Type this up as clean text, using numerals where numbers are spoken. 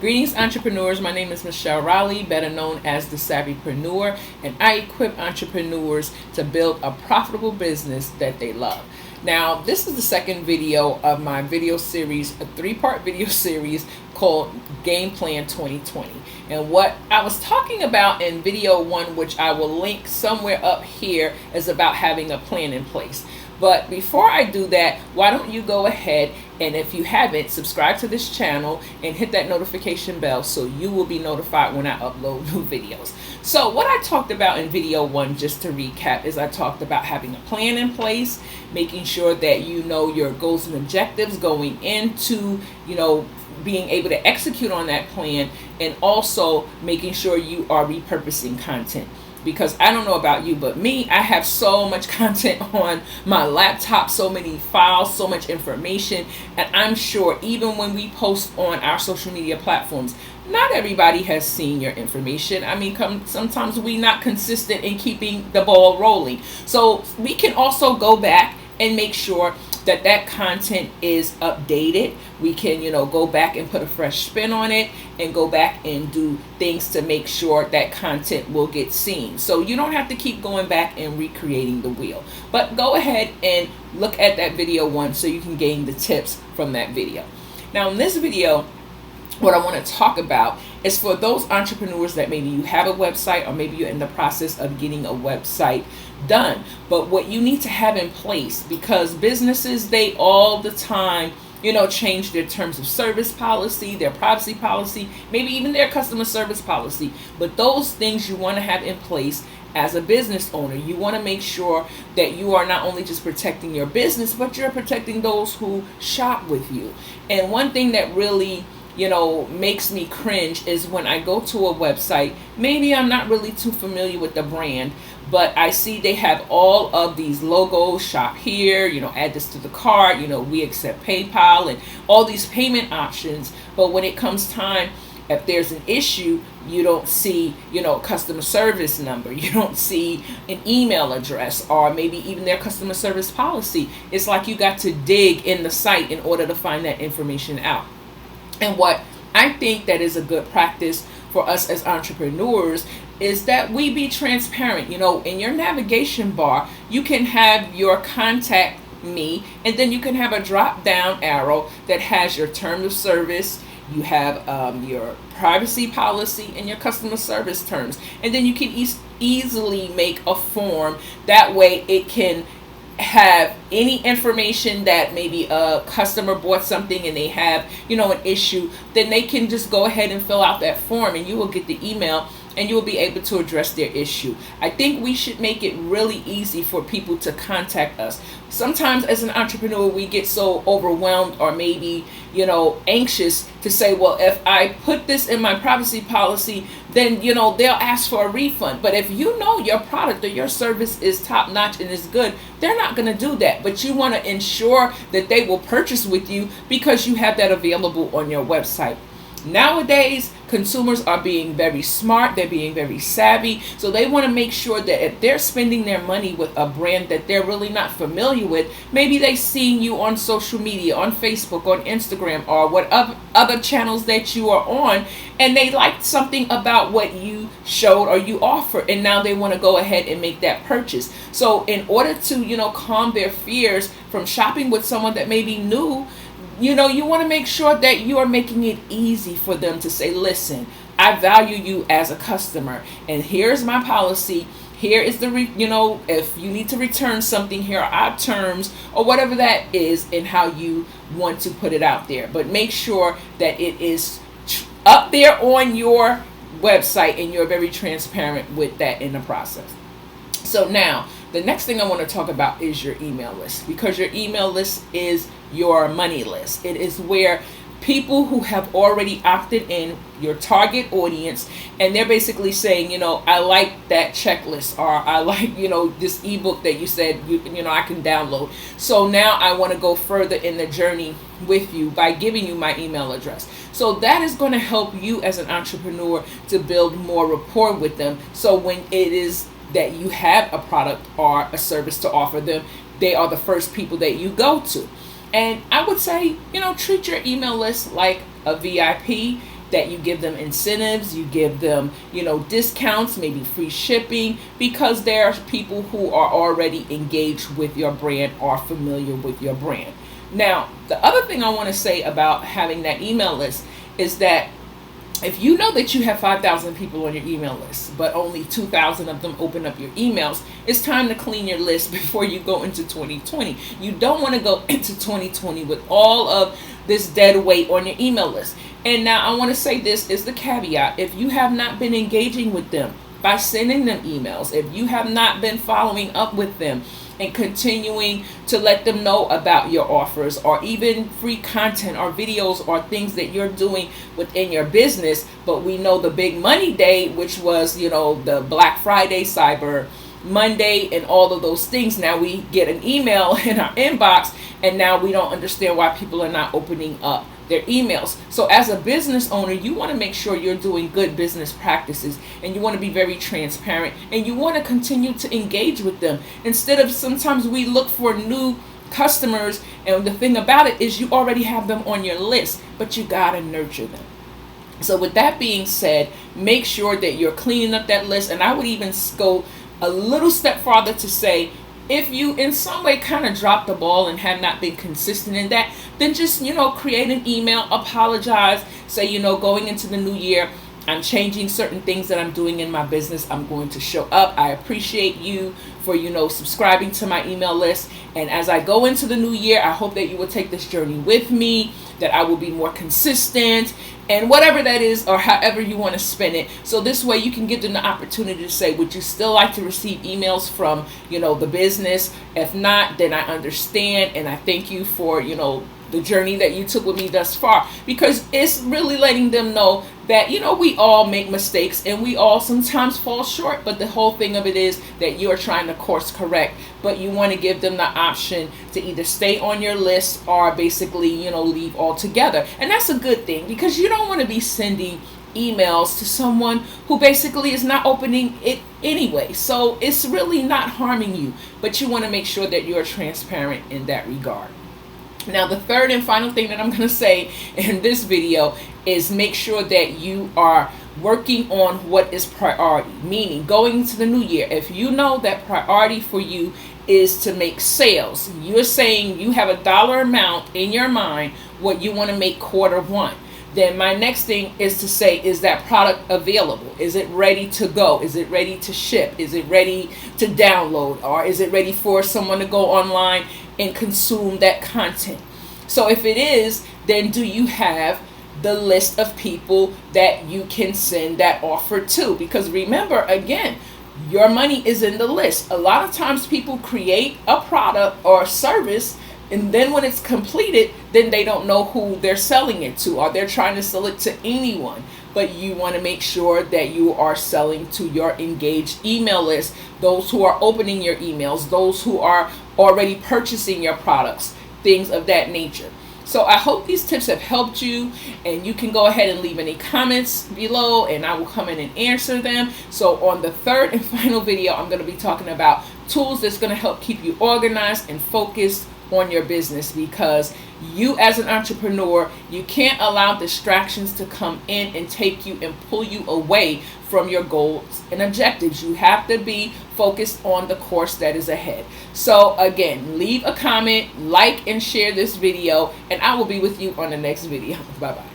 Greetings, entrepreneurs. My name is Michelle Raleigh, better known as the Savvypreneur, and I equip entrepreneurs to build a profitable business that they love. Now, this is the second video of my video series, a three-part video series called Game Plan 2020. And what I was talking about in video one, which I will link somewhere up here, is about having a plan in place. But before I do that, why don't you go ahead and, if you haven't, subscribe to this channel and hit that notification bell so you will be notified when I upload new videos. So what I talked about in video one, just to recap, is I talked about having a plan in place, making sure that you know your goals and objectives going into, being able to execute on that plan, and also making sure you are repurposing content. Because I don't know about you, but me, I have so much content on my laptop, so many files, so much information. And I'm sure even when we post on our social media platforms, not everybody has seen your information. I mean, sometimes we're not consistent in keeping the ball rolling. So we can also go back and make sure that content is updated. We can, go back and put a fresh spin on it and go back and do things to make sure that content will get seen. So you don't have to keep going back and recreating the wheel. But go ahead and look at that video one so you can gain the tips from that video. Now in this video, what I want to talk about is for those entrepreneurs that maybe you have a website, or maybe you're in the process of getting a website done. But what you need to have in place, because businesses, they all the time, change their terms of service policy, their privacy policy, maybe even their customer service policy. But those things you want to have in place as a business owner. You want to make sure that you are not only just protecting your business, but you're protecting those who shop with you. And one thing that really makes me cringe is when I go to a website, maybe I'm not really too familiar with the brand, but I see they have all of these logos, shop here, add this to the cart, we accept PayPal and all these payment options. But when it comes time, if there's an issue, you don't see, customer service number, you don't see an email address, or maybe even their customer service policy. It's like you got to dig in the site in order to find that information out. And what I think that is a good practice for us as entrepreneurs is that we be transparent. In your navigation bar, you can have your contact me, and then you can have a drop down arrow that has your terms of service. You have your privacy policy and your customer service terms. And then you can easily make a form. That way it can have any information that maybe a customer bought something and they have, an issue, then they can just go ahead and fill out that form, and you will get the email and you will be able to address their issue. I think we should make it really easy for people to contact us. Sometimes as an entrepreneur, we get so overwhelmed or maybe, anxious to say, well, if I put this in my privacy policy, then, they'll ask for a refund. But if your product or your service is top notch and is good, they're not going to do that. But you want to ensure that they will purchase with you because you have that available on your website. Nowadays, consumers are being very smart, they're being very savvy, so they want to make sure that if they're spending their money with a brand that they're really not familiar with, maybe they've seen you on social media, on Facebook, on Instagram, or what other channels that you are on, and they liked something about what you showed or you offer, and now they want to go ahead and make that purchase. So in order to, calm their fears from shopping with someone that may be new, you want to make sure that you are making it easy for them to say, listen, I value you as a customer, and here's my policy. Here is the, if you need to return something, here are our terms, or whatever that is, and how you want to put it out there. But make sure that it is up there on your website and you're very transparent with that in the process. So now, the next thing I want to talk about is your email list, because your email list is your money list. It is where people who have already opted in, your target audience, and they're basically saying, I like that checklist, or I like, this ebook that you said, I can download. So now I want to go further in the journey with you by giving you my email address. So that is going to help you as an entrepreneur to build more rapport with them. So when it is that you have a product or a service to offer them, they are the first people that you go to. And I would say, treat your email list like a VIP. that you give them incentives, you give them, discounts, maybe free shipping, because there are people who are already engaged with your brand or familiar with your brand. Now, the other thing I want to say about having that email list is that if you know that you have 5,000 people on your email list, but only 2,000 of them open up your emails, it's time to clean your list before you go into 2020. You don't want to go into 2020 with all of this dead weight on your email list. And now I want to say this is the caveat. If you have not been engaging with them by sending them emails, if you have not been following up with them and continuing to let them know about your offers or even free content or videos or things that you're doing within your business, but we know the big money day, which was, the Black Friday, Cyber Monday, and all of those things, now we get an email in our inbox, and now we don't understand why people are not opening up their emails. So as a business owner, you want to make sure you're doing good business practices, and you want to be very transparent, and you want to continue to engage with them instead of sometimes we look for new customers, and the thing about it is you already have them on your list, but you got to nurture them. So with that being said, make sure that you're cleaning up that list, and I would even go a little step farther to say, if you in some way kind of dropped the ball and have not been consistent in that, then just, create an email, apologize, say, going into the new year, I'm changing certain things that I'm doing in my business. I'm going to show up. I appreciate you for, subscribing to my email list. And as I go into the new year, I hope that you will take this journey with me, that I will be more consistent, and whatever that is, or however you want to spin it. So this way you can give them the opportunity to say, would you still like to receive emails from, the business? If not, then I understand. And I thank you for, the journey that you took with me thus far, because it's really letting them know that, we all make mistakes and we all sometimes fall short. But the whole thing of it is that you are trying to course correct, but you want to give them the option to either stay on your list or basically, leave altogether. And that's a good thing, because you don't want to be sending emails to someone who basically is not opening it anyway. So it's really not harming you, but you want to make sure that you're transparent in that regard. Now, the third and final thing that I'm going to say in this video is make sure that you are working on what is priority, meaning going into the new year. If you know that priority for you is to make sales, you're saying you have a dollar amount in your mind what you want to make Q1. Then my next thing is to say, is that product available? Is it ready to go? Is it ready to ship? Is it ready to download? Or is it ready for someone to go online and consume that content? So if it is, then do you have the list of people that you can send that offer to? Because remember, again, your money is in the list. A lot of times people create a product or a service, and then when it's completed, then they don't know who they're selling it to, or they're trying to sell it to anyone. But you want to make sure that you are selling to your engaged email list, those who are opening your emails, those who are already purchasing your products, things of that nature. So I hope these tips have helped you, and you can go ahead and leave any comments below and I will come in and answer them. So on the third and final video, I'm going to be talking about tools that's going to help keep you organized and focused on your business, because you as an entrepreneur, you can't allow distractions to come in and take you and pull you away from your goals and objectives. You have to be focused on the course that is ahead. So again, leave a comment, like and share this video, and I will be with you on the next video. Bye bye.